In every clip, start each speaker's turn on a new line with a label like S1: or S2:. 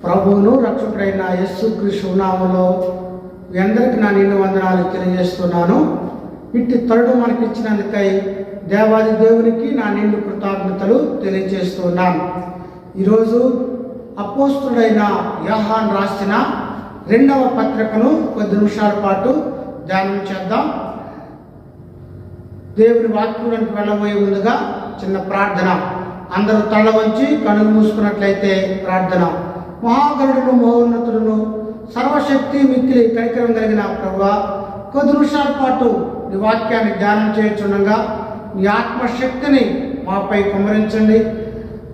S1: ప్రభువును రక్షకుడైన యేసుక్రీస్తు నామములో మీ అందరికీ నా నిండు వందనాలు తెలియజేస్తున్నాను. ఇట్టి తరుడు మనకిచ్చినందుకై దేవాది దేవునికి నా నిండు కృతజ్ఞతలు తెలియజేస్తున్నాను. ఈరోజు అపోస్తుడైన యోహాను రాసిన 2వ పత్రికను కొద్ది నిమిషాల పాటు ధ్యానం చేద్దాం. దేవుని వాక్యంలోకి వెళ్ళబోయే ముందుగా చిన్న ప్రార్థన. అందరూ తల వంచి కనులు మూసుకున్నట్లయితే ప్రార్థన. మహాగరుడును మహోన్నతుడును సర్వశక్తి మిక్కిలి కనికరం కలిగిన ప్రభువా, కొద్ది నిమిషాల పాటు నీ వాక్యాన్ని ధ్యానం చేయుచుండగా నీ ఆత్మశక్తిని మాపై కుమ్మరించండి.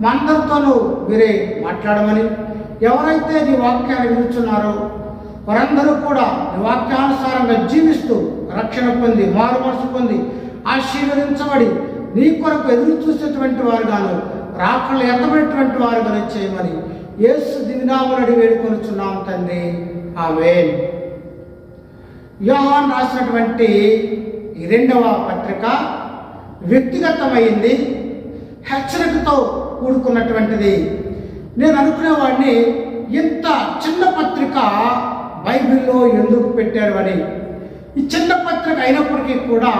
S1: మా అందరితోనూ మీరే మాట్లాడమని, ఎవరైతే నీ వాక్యాన్ని వినుచున్నారో వారందరూ కూడా నీ వాక్యానుసారంగా జీవిస్తూ రక్షణ పొంది మారు మనసు పొంది ఆశీర్వదించబడి నీ కొరకు ఎదురు చూసేటువంటి వారుగాను రాకళ్ళు ఎత్తబడేటువంటి వారుగానే చేయమని యేసు దివినామని వేడుకొనుచున్నాం తండ్రి, ఆమేన్. యోహాను రాసినటువంటి ఈ 2వ పత్రిక వ్యక్తిగతమైంది, హెచ్చరికతో కూడుకున్నటువంటిది. నేను అనుకునేవాడిని, ఇంత చిన్న పత్రిక బైబిల్లో ఎందుకు పెట్టారు అని. ఈ చిన్న పత్రిక అయినప్పటికీ కూడా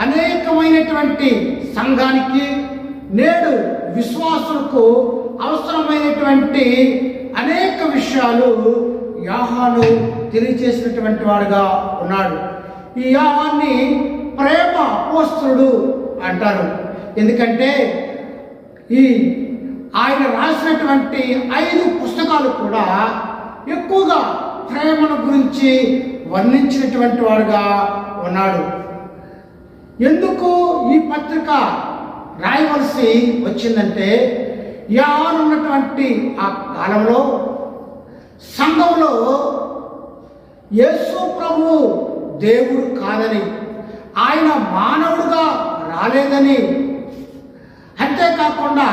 S1: అనేకమైనటువంటి సంఘానికి, నేడు విశ్వాసులకు అవసరమైనటువంటి అనేక విషయాలు యోహాను తెలియజేసినటువంటి వాడుగా ఉన్నాడు. ఈ యోహాన్ని ప్రేమ అపోస్తలుడు అంటారు. ఎందుకంటే ఆయన రాసినటువంటి 5 పుస్తకాలు కూడా ఎక్కువగా ప్రేమను గురించి వర్ణించినటువంటి వాడుగా ఉన్నాడు. ఎందుకు ఈ పత్రిక రాయవలసి వచ్చిందంటే, యోహాను ఉన్నటువంటి ఆ కాలంలో సంఘంలో యేసు ప్రభువు దేవుడు కాదని, ఆయన మానవుడుగా రాలేదని, అంతేకాకుండా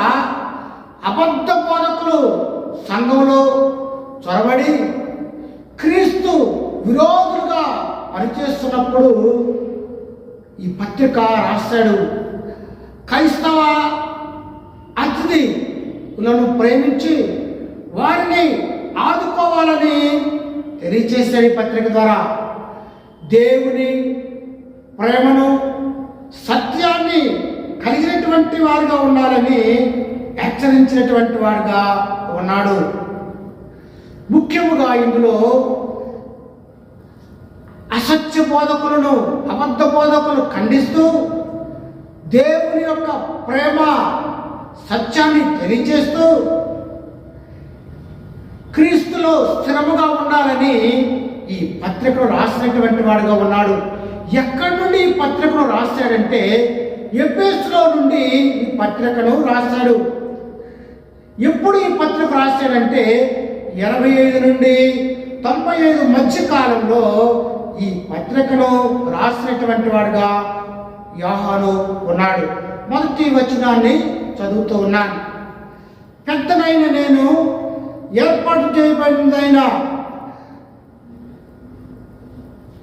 S1: అబద్ధ బోధకులు సంఘంలో చొరబడి క్రీస్తు విరోధులుగా పనిచేస్తున్నప్పుడు ఈ పత్రిక రాశాడు. క్రైస్తవ అతిథులను ప్రేమించి వారిని ఆదుకోవాలని తెలియజేశాడు. ఈ పత్రిక ద్వారా దేవుని ప్రేమను, సత్యాన్ని కలిగినటువంటి వారుగా ఉండాలని హెచ్చరించినటువంటి వాడుగా ఉన్నాడు. ముఖ్యముగా ఇందులో అసత్య బోధకులను, అబద్ధ బోధకులను ఖండిస్తూ దేవుని యొక్క ప్రేమ సత్యాన్ని తెలియజేస్తూ క్రీస్తులో స్థిరముగా ఉండాలని ఈ పత్రికను రాసినటువంటి వాడుగా ఉన్నాడు. ఎక్కడి నుండి ఈ పత్రికను రాశాడంటే, ఎఫెసులో నుండి ఈ పత్రికను రాశాడు. ఎప్పుడు ఈ పత్రిక రాశాడంటే 85 నుండి 95 మధ్య కాలంలో ఈ పత్రికను రాసినటువంటి వాడుగా యోహాను ఉన్నాడు. మొదటి వచనాన్ని చదువుతూ ఉన్నాను. పెద్దనైన నేను ఏర్పాటు చేయబడిందైన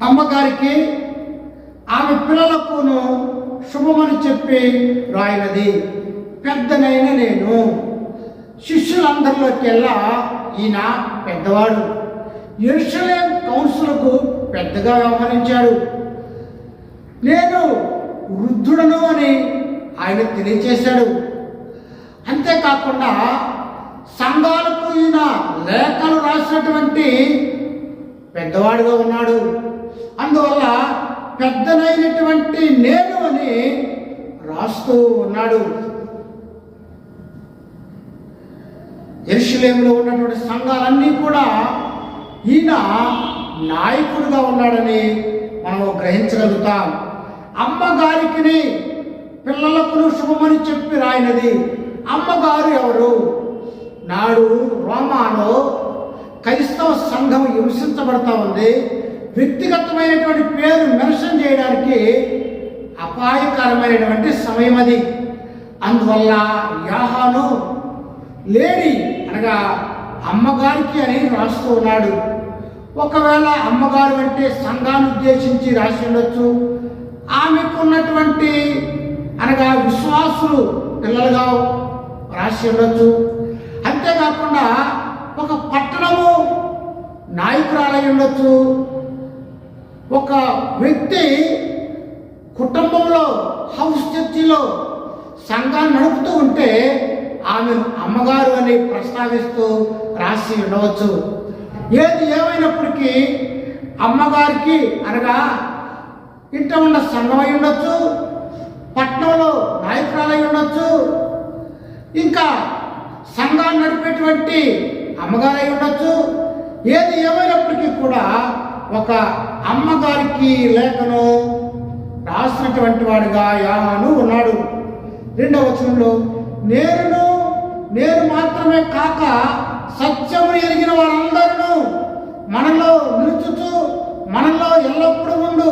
S1: అమ్మగారికి ఆమె పిల్లలకును శుభమని చెప్పి రాయినది. పెద్దనైన నేను శిష్యులందరిలోకెల్లా ఈయన పెద్దవాడు. యెరూషలేము కౌన్సిల్కు పెద్దగా వ్యవహరించాడు. నేను వృద్ధుడను అని ఆయన తెలియచేశాడు. అంతేకాకుండా సంఘాలకు ఈయన లేఖలు రాసినటువంటి పెద్దవాడుగా ఉన్నాడు. అందువల్ల పెద్దనైనటువంటి నేను అని రాస్తూ ఉన్నాడు. యెరూషలేములో ఉన్నటువంటి సంఘాలన్నీ కూడా ఈయన నాయకుడిగా ఉన్నాడని మనం గ్రహించగలుగుతాం. అమ్మగారికి పిల్లలకు శుభమని చెప్పి రాయినది. అమ్మగారు ఎవరు? నాడు రోమాలో క్రైస్తవ సంఘం హింసించబడతా ఉంది. వ్యక్తిగతమైనటువంటి పేరు మెన్షన్ చేయడానికి అపాయకరమైనటువంటి సమయం అది. అందువల్ల యోహాను లేడీ అనగా అమ్మగారికి అని రాస్తూ ఉన్నాడు. ఒకవేళ అమ్మగారు అంటే సంఘాన్ని ఉద్దేశించి రాసి ఉండొచ్చు. ఆమెకున్నటువంటి అనగా విశ్వాసులు పిల్లలుగా రాసి ఉండొచ్చు. అంతేకాకుండా ఒక పట్టణ అయి ఉండొచ్చు. ఒక వ్యక్తి కుటుంబంలో హౌస్ చర్చిలో సంఘాన్ని నడుపుతూ ఉంటే ఆమె అమ్మగారు అని ప్రస్తావిస్తూ రాసి ఉండవచ్చు. ఏది ఏమైనప్పటికీ అమ్మగారికి అనగా ఇంట ఉన్న సంఘం అయి ఉండొచ్చు, పట్టణంలో నాయకురాలై ఉండొచ్చు, ఇంకా సంఘాన్ని నడిపేటువంటి అమ్మగారై ఉండొచ్చు. ఏది ఏమైనప్పటికీ కూడా ఒక అమ్మగారికి లేఖను రాసినటువంటి వాడిగా యాహాను ఉన్నాడు. 2వ వచనంలో నేను మాత్రమే కాక సత్యమును ఎరిగిన వారందరూ మనలో నిలుచుచు మనలో ఎల్లప్పుడూ ఉండు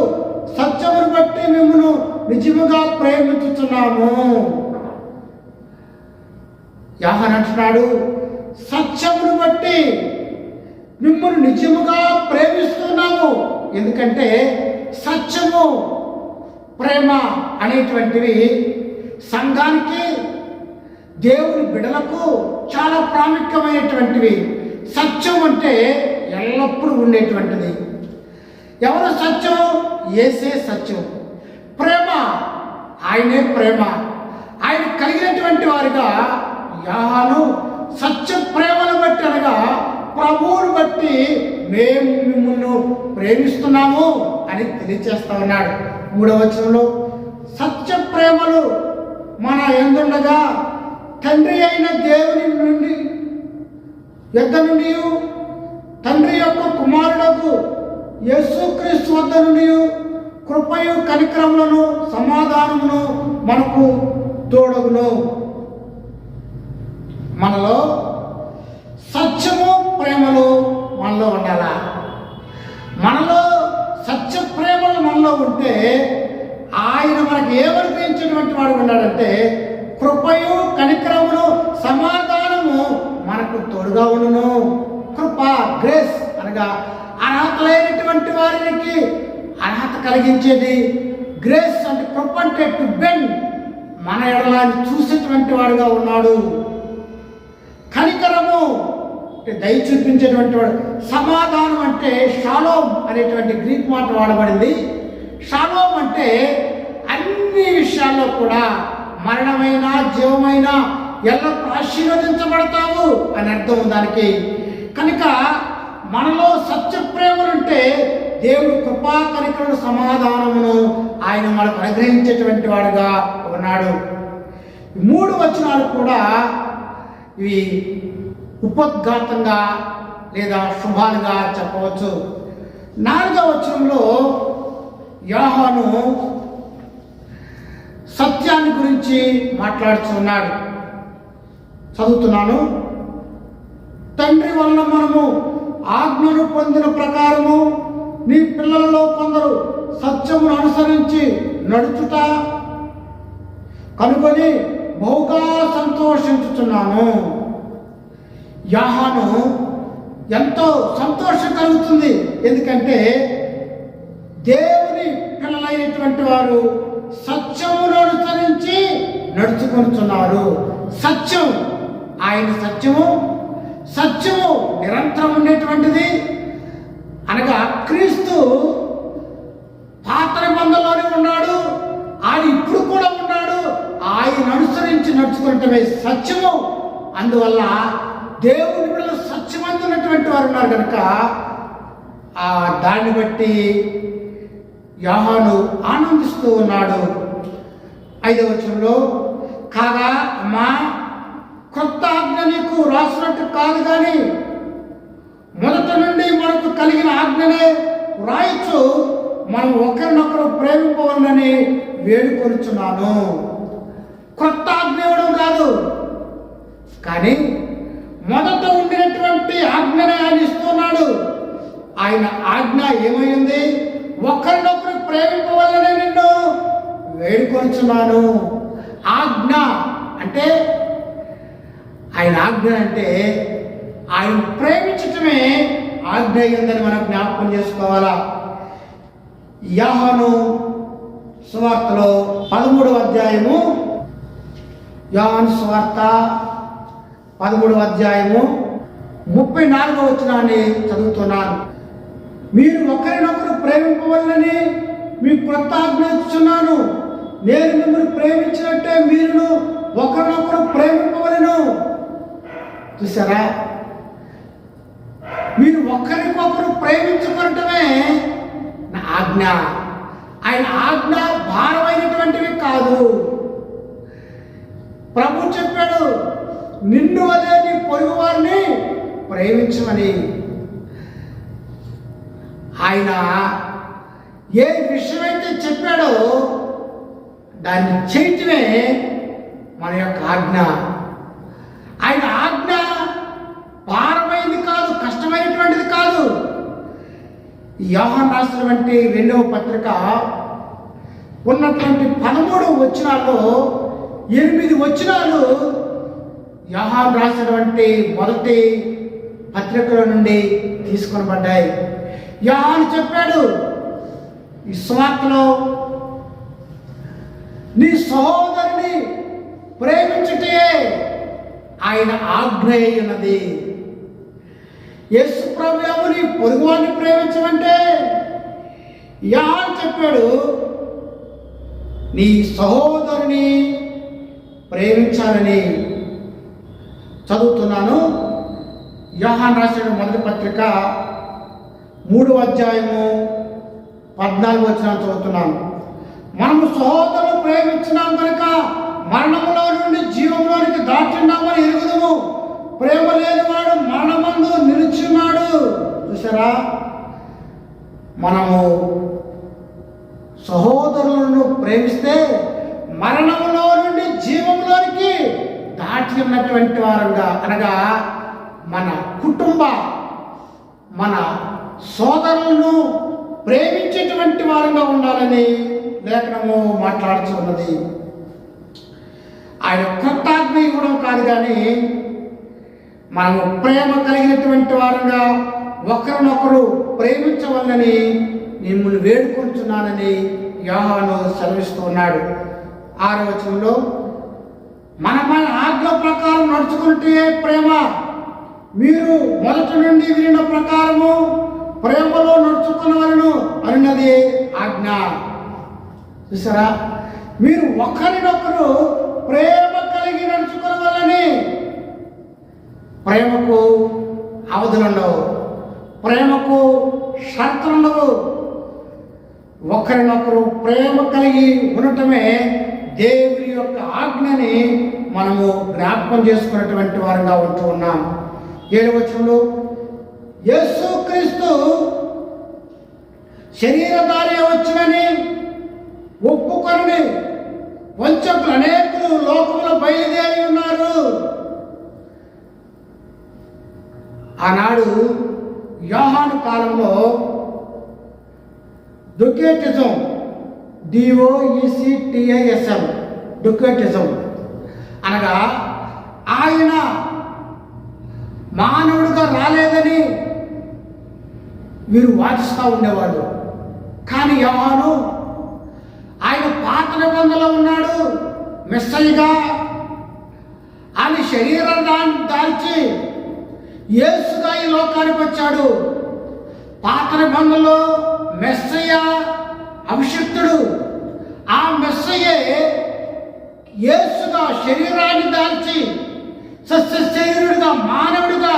S1: సత్యమును బట్టి మిమ్మల్ని నిజముగా ప్రేమించుచున్నాము. యాహాను అంటున్నాడు, సత్యమును బట్టి మిమ్మల్ని నిజముగా ప్రేమిస్తున్నాము. ఎందుకంటే సత్యము, ప్రేమ అనేటువంటివి సంఘానికి, దేవుని బిడలకు చాలా ప్రాముఖ్యమైనటువంటివి. సత్యం అంటే ఎల్లప్పుడూ ఉండేటువంటిది. ఎవరు సత్యం? యేసే సత్యం. ప్రేమ, ఆయనే ప్రేమ. ఆయన కలిగినటువంటి వారిగా యాహాను సత్య ప్రేమను బట్టి అనగా ప్రభువును బట్టి మేము మిమ్మల్ని ప్రేమిస్తున్నాము అని తెలియచేస్తా ఉన్నాడు. 3వ వచనంలో సత్య ప్రేమలు మన యందుండగా తండ్రి అయిన దేవుని నుండి యొద్ద నుండి తండ్రి యొక్క కుమారులకు యేసుక్రీస్తు వద్ద నుండి కృపయు కనికరములను సమాధానమును మనకు తోడగును. మనలో సత్యము, ప్రేమలు మనలో ఉండాలా? మనలో సత్య ప్రేమలు మనలో ఉంటే ఆయన మనకు ఏమనిపించినటువంటి వాడు ఉన్నాడంటే కృపయు కనికరమును సమాధానము మనకు తోడుగా ఉండును. కృప, గ్రేస్ అనగా అర్హతలైనటువంటి వారికి అర్హత కలిగించేది. గ్రేస్ అంటే కృప అంటే టు బెండ్, మన ఎడలాన్ని చూసేటువంటి వాడుగా ఉన్నాడు. కనికరము అంటే దయ చూపించేటువంటి వాడు. సమాధానం అంటే షాలోమ్ అనేటువంటి గ్రీక్ మాట వాడబడింది. షాలోమ్ అంటే అన్ని విషయాల్లో కూడా మరణమైన జీవమైన ఎల్లప్పుడూ ఆశీర్వదించబడతావు అని అర్థం దానికి. కనుక మనలో సత్య ప్రేమలుంటే దేవుడు కృపా కనికరము సమాధానమును ఆయన మనకు అనుగ్రహించేటువంటి వాడుగా ఉన్నాడు. 3 వచనాలు కూడా ఇవి ఉపద్ఘాతంగా లేదా శుభాలుగా చెప్పవచ్చు. 4వ వచనంలో యాహాను సత్యాన్ని గురించి మాట్లాడుతున్నాడు. చదువుతున్నాను. తండ్రి వలన మనము ఆజ్ఞను పొందిన ప్రకారము నీ పిల్లలలో కొందరు సత్యమును అనుసరించి నడుచుట కనుగొని బహుగా సంతోషించుచున్నాను. యాహాను ఎంతో సంతోషం కలుగుతుంది. ఎందుకంటే దేవుని పిల్లలైనటువంటి వారు సత్యమును అనుసరించి నడుచుకుంటున్నారు. సత్యం, ఆయన సత్యము నిరంతరం ఉండేటువంటిది. అనగా క్రీస్తు పాత నిబంధనలోనే ఉన్నాడు, ఆయన ఇప్పుడు కూడా ఉన్నాడు. ఆయన అనుసరించి నడుచుకుంటమే సత్యము. అందువల్ల దేవుని బిడ్డలు సత్యమంతున్నటువంటి వారు ఉన్నారు కనుక దాన్ని బట్టి యాహాను ఆనందిస్తూ ఉన్నాడు. 5వ వచనంలో కాగా అమ్మా, కొత్త ఆజ్ఞ నీకు రాసినట్టు కాదు, కానీ మొదట నుండి మనకు కలిగిన ఆజ్ఞనే రాయొచ్చు, మనం ఒకరినొకరు ప్రేమింపవాలని వేడుకొనుచున్నాను. కొత్త ఆజ్ఞ ఇవ్వడం కాదు, కానీ మొదట ఉండినటువంటి ఆజ్ఞనే ఆయన ఇస్తున్నాడు. ఆయన ఆజ్ఞ ఏమైంది? ఒకరినొకరు ప్రేమింపవాలని నిన్ను వేడుకొనుచున్నాను. ఆజ్ఞ అంటే ఆయన ఆజ్ఞ అంటే ఆయన ప్రేమించటమే ఆజ్ఞ అయిందని మనం జ్ఞాపకం చేసుకోవాలా. యోహాను సువార్తలో 13వ అధ్యాయము, యోహాను సువార్త 13వ అధ్యాయము 34వ వచనాన్ని చదువుతున్నాను. మీరు ఒకరినొకరు ప్రేమింపవలనని మీకు క్రొత్త ఆజ్ఞ ఇస్తున్నాను. నేను మిమ్మల్ని ప్రేమించినట్టే మీరును ఒకరినొకరు ప్రేమింపవలను. చూసారా, మీరు ఒకరికొకరు ప్రేమించుకోవటమే నా ఆజ్ఞ. ఆయన ఆజ్ఞ భారమైనటువంటివి కాదు. ప్రభు చెప్పాడు, నిన్ను వలె నీ పొరుగు వారిని ప్రేమించమని. ఆయన ఏ విషయమైతే చెప్పాడో దాన్ని చేయటమే మన యొక్క ఆజ్ఞ. ఆయన ఆజ్ఞ భారమైనది కాదు, కష్టమైనటువంటిది కాదు. యోహాను రాసినటువంటి 2వ పత్రిక ఉన్నటువంటి 13 వచనాల్లో 8 వచనాలు యోహాను రాసినటువంటి మొదటి పత్రికల నుండి తీసుకొనబడ్డాయి. యోహాను చెప్పాడు ఈ సువార్తలో, నీ సహోదరుని ప్రేమించుటే ఆయన ఆజ్ఞ ఉన్నది. యేసు ప్రభువు నీ పొరుగువాడిని ప్రేమించమంటే యోహాను చెప్పాడు, నీ సహోదరుని ప్రేమించాలని. చదువుతున్నాను. యోహాను రాసిన మొదటి పత్రిక 3వ అధ్యాయము 14వ వచనం చదువుతున్నాను. మనము సహోదరులు ప్రేమించినాం కనుక మరణములో నుండి జీవంలోనికి దాటిన్నామని ఎరుగుదుము. ప్రేమ లేనివాడు మరణమందు నిలిచున్నాడు. చూసారా, మనము సహోదరులను ప్రేమిస్తే మరణములో నుండి జీవంలోనికి దాటి ఉన్నటువంటి వారంగా, అనగా మన కుటుంబ మన సోదరులను ప్రేమించేటువంటి వారంగా ఉండాలని లేఖనము మాట్లాడుతున్నది. ఆయన కొత్త ఆజ్ఞ ఇవ్వడం కాదు, కానీ మనము ప్రేమ కలిగినటువంటి వారంగా ఒకరినొకరు ప్రేమించవలనని మిమ్మల్ని వేడుకుంటున్నానని యోహాను సెలవిస్తూ ఉన్నాడు. 6వ వచనంలో, మన ఆజ్ఞ ప్రకారం నడుచుకుంటే ప్రేమ, మీరు మొదటి నుండి వినిన ప్రకారము ప్రేమలో నడుచుకున్నవారును అన్నది ఆజ్ఞ. చూసారా, మీరు ఒకరినొకరు ప్రేమ కలిగి నడుచుకోవాలని. ప్రేమకు అవధులుండవు, ప్రేమకు షరతులుండవు. ఒకరినొకరు ప్రేమ కలిగి ఉండటమే దేవుని యొక్క ఆజ్ఞని మనము జ్ఞాపకం చేసుకున్నటువంటి వారంగా ఉంటూ ఉన్నాం. 7వ వచనంలో, యేసుక్రీస్తు శరీరధారి వచ్చునని ఒప్పుకొని వంచకులు అనేకులు లోకములో బయలుదేరి ఉన్నారు. ఆనాడు యోహాను కాలంలో డొకేటిజం, DOECTISM, డొకేటిజం అనగా ఆయన మానవుడిగా రాలేదని వీరు వాదిస్తూ ఉండేవాడు. కానీ యోహాను ఆయన పాత నిబంధనలో ఉన్నాడు, మెస్సయ్యగా. ఆయన శరీరాన్ని దాల్చి యేసుగా ఈ లోకానికి వచ్చాడు. పాత నిబంధనలో మెస్సయ్య అభిషిక్తుడు. ఆ మెస్సయ్యే యేసుగా శరీరాన్ని దాల్చి సస్య శరీరుడిగా మానవుడిగా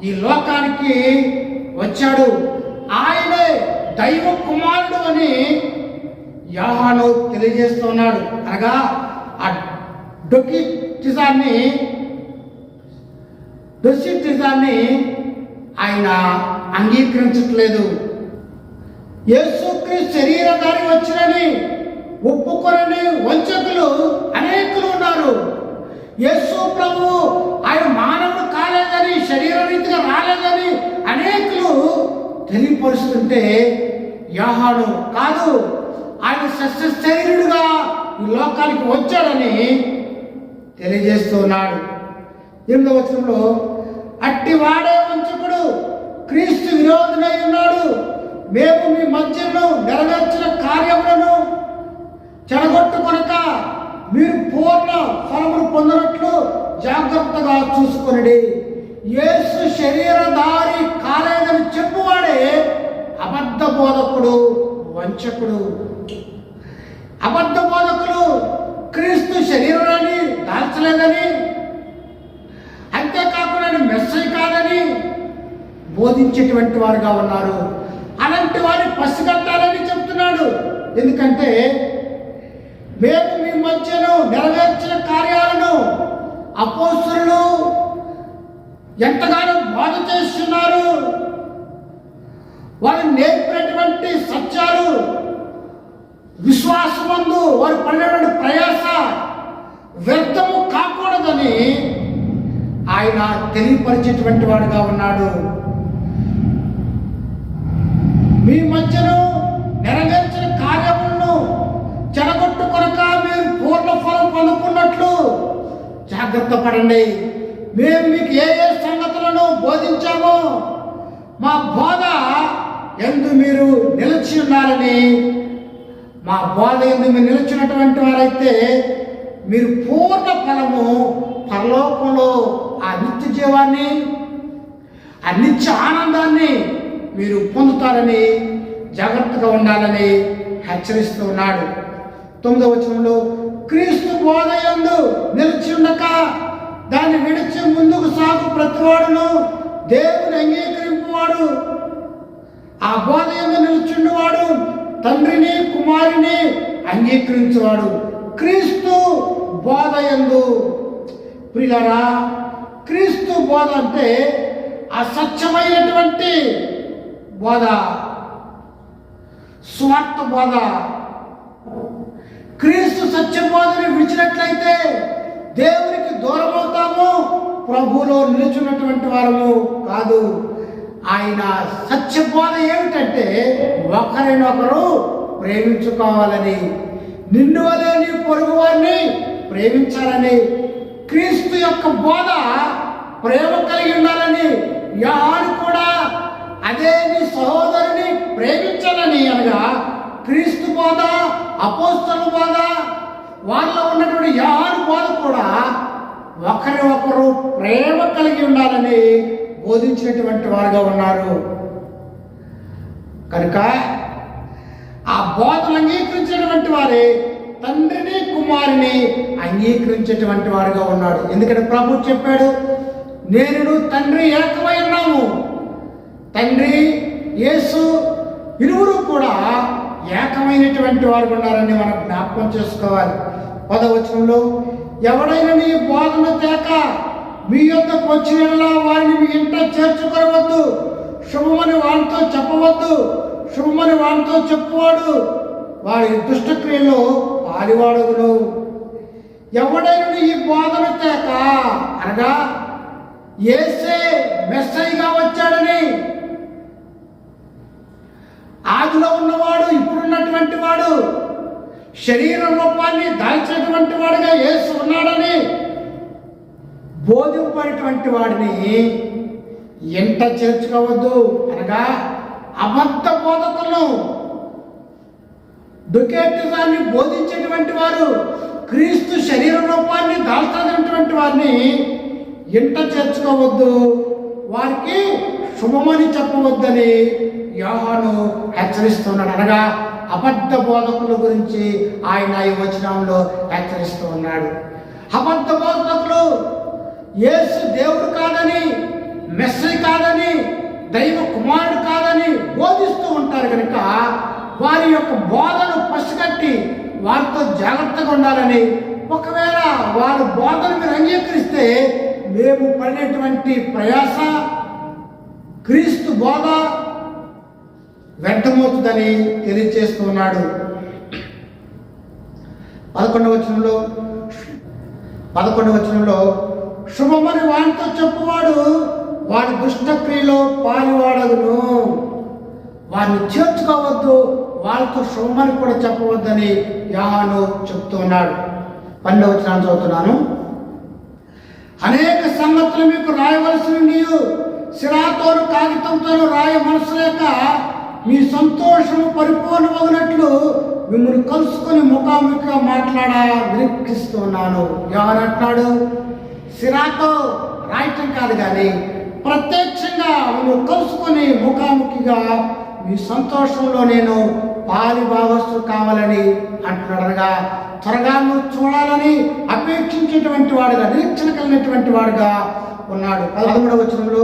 S1: ఈ లోకానికి వచ్చాడు. ఆయనే దైవ కుమారుడు అని యోహాను తెలియజేస్తున్నాడు. అనగా ఆ డొసిటిజాన్ని ఆయన అంగీకరించట్లేదు. యేసుక్రీస్తు శరీరధారి వచ్చినని ఒప్పుకొనని వంచకులు అనేకులు ఉన్నారు. యేసు ప్రభు ఆయన మానవుడు కాలేదని, శరీర రీతిగా రాలేదని అనేకులు తెలియపరుస్తుంటే యోహాను కాదు, ఆయన శరీరుడుగా ఈ లోకానికి వచ్చాడని తెలియజేస్తున్నాడు. 8వ వచనంలో, అట్టి వాడే వంచకుడు క్రీస్తు విరోధుడై ఉన్నాడు. మేము మీ మధ్యలో నెరవేర్చిన కార్యములను చెడగొట్టుకొనక మీరు పూర్ణ ఫలమును పొందినట్లు జాగ్రత్తగా చూసుకొనిడి. యేసు శరీరధారి కాలేదని చెప్పువాడే అబద్ధ బోధకుడు, వంచకుడు. అబద్ధ బోధకులు క్రీస్తు శరీరాన్ని దాల్చలేదని, అంతేకాకుండా మెస్సయ్య కాదని బోధించేటువంటి వారుగా ఉన్నారు. అలాంటి వారిని పసిగట్టాలని చెప్తున్నాడు. ఎందుకంటే మేము మీ మధ్యలో నెరవేర్చిన కార్యాలను అపోస్తలులు ఎంతగానో బాధ చేస్తున్నారు. వారు నేర్పినటువంటి సత్యాలు, విశ్వాసమందు వారు పడినటువంటి ప్రయాస వ్యర్థము కాకూడదని ఆయన తెలియపరిచేటువంటి వాడుగా ఉన్నాడు. మీ మధ్యలో నెరవేర్చిన కార్యములను చెడగొట్టు కొరక మీరు పూర్ణ ఫలం పొందుకున్నట్లు జాగ్రత్త పడండి. మేము మీకు ఏ ఏ సంగతులను బోధించామో మా బోధ ఎందు మీరు నిలిచి ఉన్నారని, మా బోధ ఎందు మీరు నిలిచినటువంటి వారైతే మీరు పూర్ణ ఫలము పరలోకంలో ఆ నిత్య జీవాన్ని, ఆ నిత్య ఆనందాన్ని మీరు పొందుతారని జాగ్రత్తగా ఉండాలని హెచ్చరిస్తూ ఉన్నాడు. 9వ వచనంలో క్రీస్తు బోధ యందు నిలిచి ఉండక దాన్ని విడిచి ముందుకు సాగు ప్రతివాడును దేవుని అంగీకరింపువాడు. ఆ బోధ యందు నిలిచిండువాడు తండ్రిని కుమారుని అంగీకరించువాడు. క్రీస్తు బోధ యందు. ప్రియులారా, క్రీస్తు బోధ అంటే అసత్యమైనటువంటి బోధ, స్వార్థ బోధ. క్రీస్తు సత్యబోధని విడిచినట్లయితే దేవునికి దూరం అవుతాము, ప్రభువులో నిలుచున్నటువంటి వారము కాదు. ఆయన సత్యబోధ ఏమిటంటే ఒకరినొకరు ప్రేమించుకోవాలని, నిన్ను వలె నీ పొరుగు వారిని ప్రేమించాలని. క్రీస్తు యొక్క బోధ ప్రేమ కలిగి ఉండాలని, యోహాను కూడా అదే నీ సహోదరుని ప్రేమించాలని అనగా క్రీస్తు బోధ, అపోస్తలుల బోధ, వాళ్ళలో ఉన్నటువంటి యోహాను బోధ కూడా ఒకరి ఒకరు ప్రేమ కలిగి ఉండాలని బోధించినటువంటి వారుగా ఉన్నారు. కనుక ఆ బోధను అంగీకరించినటువంటి వారే తండ్రిని కుమారుని అంగీకరించేటువంటి వారుగా ఉన్నాడు. ఎందుకంటే ప్రభు చెప్పాడు, నేను తండ్రి ఏకమై ఉన్నాము. తండ్రి, యేసు ఇరువురు కూడా ఏకమైనటువంటి వారు ఉన్నారని మనం జ్ఞాపకం చేసుకోవాలి. 10వ వచనంలో ఎవడైనా నీ బోధన తేక మీ యొద్దకు వచ్చిన వారిని మీ ఇంట చేర్చుకోవద్దు, శుభమని వారితో చెప్పవద్దు. శుభమని వారితో చెప్పువాడు వారి దుష్టక్రియలో పాలివాడుగును. ఎవడైనా ఈ బోధన తేక అనగా యేసే మెస్సయ్యగా వచ్చాడని, ఆదిలో ఉన్నవాడు, ఇప్పుడున్నటువంటి వాడు, శరీర రూపాన్ని దాల్చినటువంటి వాడుగా యేసు ఉన్నాడని బోధింపేటువంటి వాడిని ఎంట చేర్చుకోవద్దు. అనగా అబద్ధ బోధకులను, దుకేటిజాన్ని బోధించేటువంటి వారు, క్రీస్తు శరీర రూపాన్ని దాల్చినటువంటి వారిని ఎంట చేర్చుకోవద్దు, వారికి శుభమని చెప్పవద్దని యోహాను హెచ్చరిస్తున్నాడు. అనగా అబద్ధ బోధకుల గురించి ఆయన ఈ వచనంలో హెచ్చరిస్తూ ఉన్నాడు. అబద్ధ బోధకులు యేసు దేవుడు కాదని, మెస్సయ్య కాదని, దైవ కుమారుడు కాదని బోధిస్తూ ఉంటారు. కనుక వారి యొక్క బోధను పసిగట్టి వారితో జాగ్రత్తగా ఉండాలని, ఒకవేళ వారి బోధను మీరు అంగీకరిస్తే మేము పడినటువంటి ప్రయాస, క్రీస్తు బోధ వ్యర్థమవుతుందని తెలియజేస్తూ ఉన్నాడు. 11వ వచనంలో శుభమని వారితో చెప్పువాడు వారి దుష్టక్రియలో పాలివాడగును. వారిని చేర్చుకోవద్దు, వాళ్ళతో శుభమని కూడా చెప్పవద్దని యోహాను చెప్తూ ఉన్నాడు. 12వ వచనాన్ని చదువుతున్నాను. అనేక సంగతులు మీకు రాయవలసి నీవు సిరాతోను కాగితంతోను రాయ మనసు లేక మీ సంతోషము పరిపూర్ణమగినట్లు మిమ్మల్ని కలుసుకొని ముఖాముఖిగా మాట్లాడ నిరీక్షిస్తున్నాను. యోహాను అంటున్నాడు, సిరాతో రాయటం కాదు కానీ ప్రత్యక్షంగా మిమ్మల్ని కలుసుకొని ముఖాముఖిగా మీ సంతోషంలో నేను పాలి భాగస్తులు కావాలని అంటున్నాడు. అనగా త్వరగా నువ్వు చూడాలని అపేక్షించేటువంటి వాడుగా, నిరీక్షణ కలిగినటువంటి వాడుగా ఉన్నాడు. 13వ వచనంలో,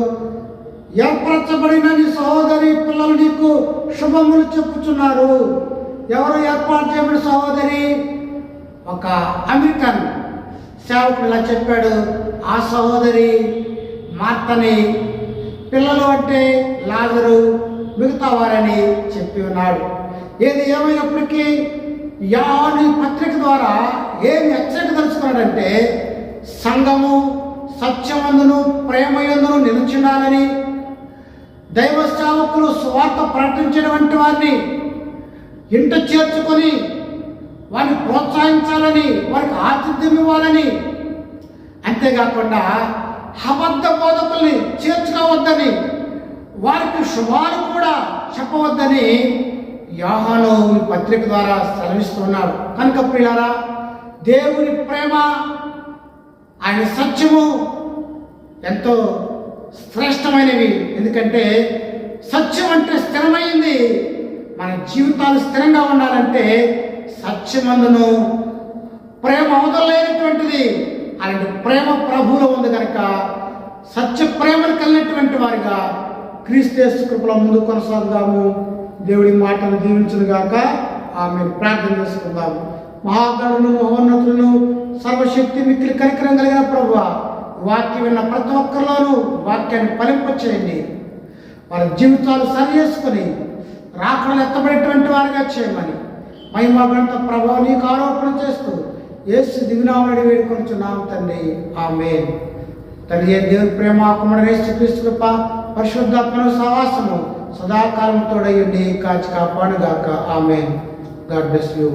S1: ఏర్పరచబడిన నీ సహోదరి పిల్లలు నీకు శుభములు చెప్పుచున్నారు. ఎవరు ఏర్పాటు చేయబడిన సహోదరి? ఒక అమెరికన్ సేవకుడు ఇలా చెప్పాడు. ఆ సహోదరి మార్తని, పిల్లలు అంటే లాజరు, మిగతా వారని చెప్పి ఉన్నాడు. ఏది ఏమైనప్పటికీ యోహాను పత్రిక ద్వారా ఏమి హెచ్చరిక తెలుసుకున్నాడంటే, సంఘము సత్యమందును ప్రేమయందును నిలుచుండాలని, దైవ సేవకులు సువార్త ప్రకటించినటువంటి వారిని ఇంట చేర్చుకొని వారిని ప్రోత్సహించాలని, వారికి ఆతిథ్యం ఇవ్వాలని, అంతేకాకుండా అబద్ధ బోధకుల్ని చేర్చుకోవద్దని, వారికి శుభాలు కూడా చెప్పవద్దని యోహాను ఈ పత్రిక ద్వారా సెలవిస్తున్నాడు. కనుక ప్రియులారా, దేవుని ప్రేమ, ఆయన సత్యము ఎంతో శ్రేష్టమైనవి. ఎందుకంటే సత్యం అంటే స్థిరమైంది. మన జీవితాలు స్థిరంగా ఉండాలంటే సత్యమందును ప్రేమ అవదలేనటువంటిది. అలాంటి ప్రేమ ప్రభువులో ఉంది కనుక సత్య ప్రేమను కలిగినటువంటి వారిగా క్రీస్తు కృపలో ముందు కొనసాగుదాము. దేవుడి మాటను దీవించును గాక. ఆమె ప్రార్థన చేసుకుందాము. మహాగణులను, మహోన్నతులను, సర్వశక్తి మిక్కిలి కనికరం కలిగిన ప్రభువా, వాక్యం విన్న ప్రతి ఒక్కరిలోనూ వాక్యాన్ని ఫలింపచేయండి. వారి జీవితాలు సరి చేసుకుని రాకడలు ఎత్తబడేటువంటి వారిగా చేయమని మహిమా గణత ప్రభావం నీకు ఆరోపణ చేస్తూ యేసు దివినామని వేడుకొంచున్నాము తండ్రి. ఆమేన్. తండ్రి దేవుని ప్రేమ, కుమారుడు యేసుక్రీస్తు కృప, పరిశుద్ధాత్మ సహవాసము సదాకాలం తోడయ్యండి, కాచి కాపాడుగాక. ఆమేన్. God bless you.